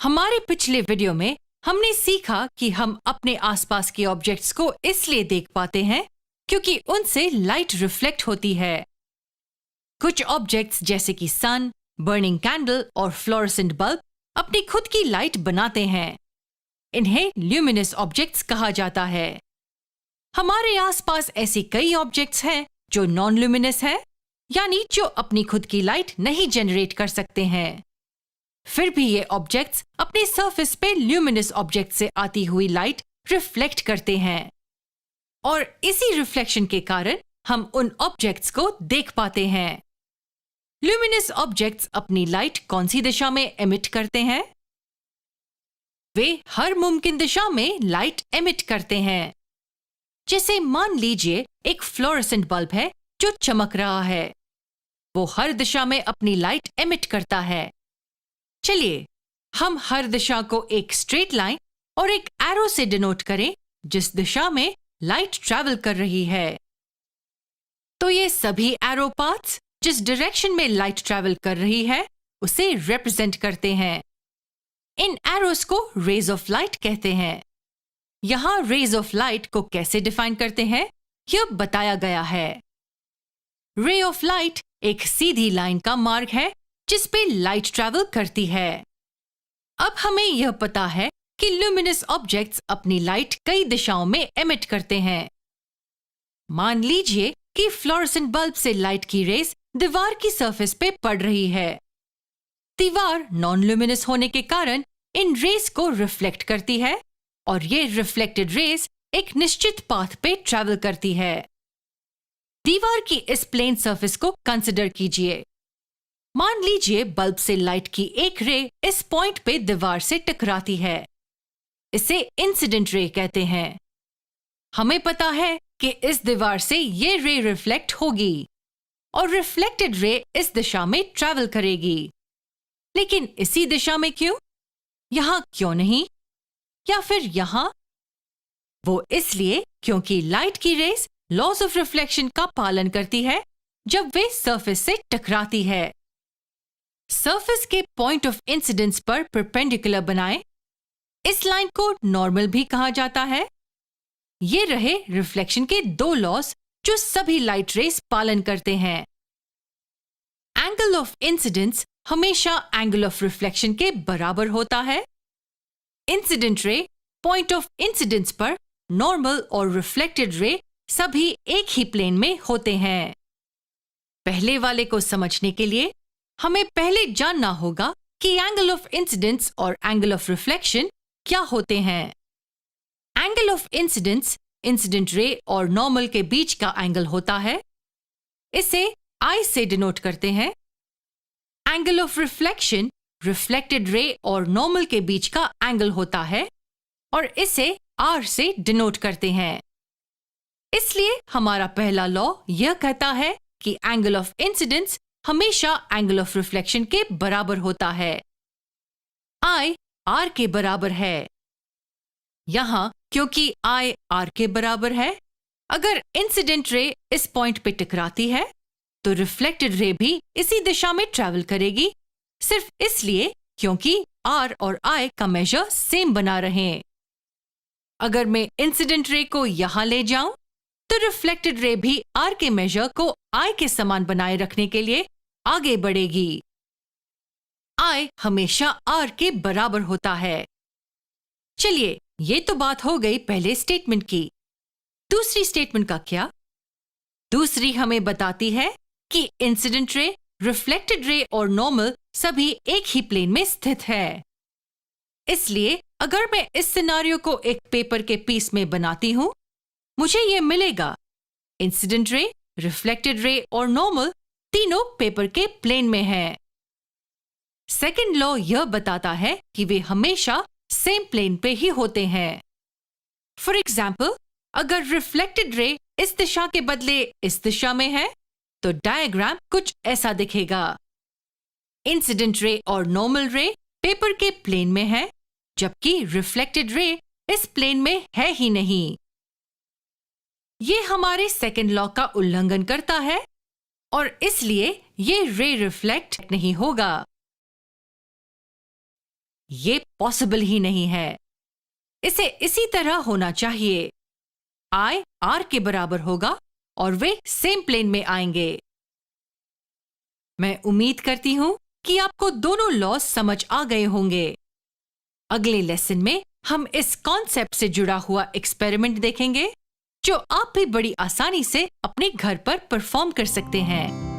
हमारे पिछले वीडियो में हमने सीखा कि हम अपने आसपास के ऑब्जेक्ट्स को इसलिए देख पाते हैं क्योंकि उनसे लाइट रिफ्लेक्ट होती है। कुछ ऑब्जेक्ट्स जैसे कि सन, बर्निंग कैंडल और फ्लोरेसेंट बल्ब अपनी खुद की लाइट बनाते हैं। इन्हें ल्यूमिनस ऑब्जेक्ट्स कहा जाता है। हमारे आसपास ऐसे कई ऑब्जेक्ट्स हैं जो नॉन ल्यूमिनस हैं, यानी जो अपनी खुद की लाइट नहीं जनरेट कर सकते हैं। फिर भी ये ऑब्जेक्ट्स अपने सरफेस पे ल्यूमिनस ऑब्जेक्ट से आती हुई लाइट रिफ्लेक्ट करते हैं और इसी रिफ्लेक्शन के कारण हम उन ऑब्जेक्ट्स को देख पाते हैं। ल्यूमिनस ऑब्जेक्ट्स अपनी लाइट कौन सी दिशा में एमिट करते हैं? वे हर मुमकिन दिशा में लाइट एमिट करते हैं। जैसे मान लीजिए एक फ्लोरेसेंट बल्ब है जो चमक रहा है। वो हर दिशा में अपनी लाइट एमिट करता है। चलिए हम हर दिशा को एक स्ट्रेट लाइन और एक एरो से डिनोट करें जिस दिशा में लाइट ट्रैवल कर रही है। तो ये सभी एरो पाथ्स जिस डायरेक्शन में लाइट ट्रैवल कर रही है उसे रिप्रेजेंट करते हैं। इन एरोस को रेज ऑफ लाइट कहते हैं। यहां रेज ऑफ लाइट को कैसे डिफाइन करते हैं यह बताया गया है। रे ऑफ लाइट एक सीधी लाइन का मार्ग है जिस पे लाइट ट्रैवल करती है। अब हमें यह पता है कि ल्यूमिनस ऑब्जेक्ट्स अपनी लाइट कई दिशाओं में एमिट करते हैं। मान लीजिए कि फ्लोरेसेंट बल्ब से लाइट की रेस दीवार की सरफेस पे पड़ रही है। दीवार नॉन ल्यूमिनस होने के कारण इन रेस को रिफ्लेक्ट करती है और ये रिफ्लेक्टेड रेस एक निश्चित पाथ पे ट्रैवल करती है। दीवार की इस प्लेन सरफेस को कंसिडर कीजिए। मान लीजिए बल्ब से लाइट की एक रे इस पॉइंट पे दीवार से टकराती है। इसे इंसिडेंट रे कहते हैं। हमें पता है कि इस दीवार से ये रे रिफ्लेक्ट होगी और रिफ्लेक्टेड रे इस दिशा में ट्रैवल करेगी। लेकिन इसी दिशा में क्यों? यहां क्यों नहीं? या फिर यहां? वो इसलिए क्योंकि लाइट की रेस लॉज ऑफ रिफ्लेक्शन का पालन करती है जब वे सरफेस से टकराती है। सरफेस के पॉइंट ऑफ इंसिडेंस पर परपेंडिकुलर बनाएं। इस लाइन को नॉर्मल भी कहा जाता है। ये रहे रिफ्लेक्शन के दो लॉज जो सभी लाइट रेस पालन करते हैं। एंगल ऑफ इंसिडेंस हमेशा एंगल ऑफ रिफ्लेक्शन के बराबर होता है। Incident ray point of incidence पर नॉर्मल और रिफ्लेक्टेड रे सभी एक ही प्लेन में होते हैं। पहले वाले को समझने के लिए हमें पहले जानना होगा कि एंगल ऑफ इंसिडेंस और एंगल ऑफ रिफ्लेक्शन क्या होते हैं। Angle of incidence incident ray और नॉर्मल के बीच का एंगल होता है। इसे I से डिनोट करते हैं। Angle of reflection reflected ray और नॉर्मल के बीच का एंगल होता है और इसे R से डिनोट करते हैं। इसलिए हमारा पहला लॉ यह कहता है कि एंगल ऑफ इंसिडेंस हमेशा एंगल ऑफ रिफ्लेक्शन के बराबर होता है। I R के बराबर है। यहां क्योंकि I R के बराबर है, अगर इंसिडेंट रे इस पॉइंट पे टकराती है तो रिफ्लेक्टेड रे भी इसी दिशा में ट्रैवल करेगी, सिर्फ इसलिए क्योंकि R और I का मेजर सेम बना रहे। अगर मैं इंसिडेंट रे को यहां ले जाऊं तो रिफ्लेक्टेड रे भी R के मेजर को I के समान बनाए रखने के लिए आगे बढ़ेगी। I हमेशा R के बराबर होता है। चलिए, ये तो बात हो गई पहले स्टेटमेंट की। दूसरी स्टेटमेंट का क्या? दूसरी हमें बताती है कि इंसिडेंट रे, रिफ्लेक्टेड रे और नॉर्मल सभी एक ही प्लेन में स्थित है। इसलिए अगर मैं इस सिनारियो को एक पेपर के पीस में बनाती हूं, मुझे यह मिलेगा। इंसिडेंट रे, रिफ्लेक्टेड रे और नॉर्मल तीनों पेपर के प्लेन में हैं। सेकंड लॉ यह बताता है कि वे हमेशा सेम प्लेन पे ही होते हैं। फॉर एग्जाम्पल, अगर रिफ्लेक्टेड रे इस दिशा के बदले इस दिशा में है तो डायग्राम कुछ ऐसा दिखेगा। इंसिडेंट रे और नॉर्मल रे पेपर के प्लेन में है, जबकि रिफ्लेक्टेड रे इस प्लेन में है ही नहीं। ये हमारे सेकंड लॉ का उल्लंघन करता है और इसलिए ये रे रिफ्लेक्ट नहीं होगा। ये पॉसिबल ही नहीं है। इसे इसी तरह होना चाहिए। I R के बराबर होगा और वे सेम प्लेन में आएंगे। मैं उम्मीद करती हूं कि आपको दोनों लॉज समझ आ गए होंगे। अगले लेसन में हम इस कॉन्सेप्ट से जुड़ा हुआ एक्सपेरिमेंट देखेंगे जो आप भी बड़ी आसानी से अपने घर पर परफॉर्म कर सकते हैं।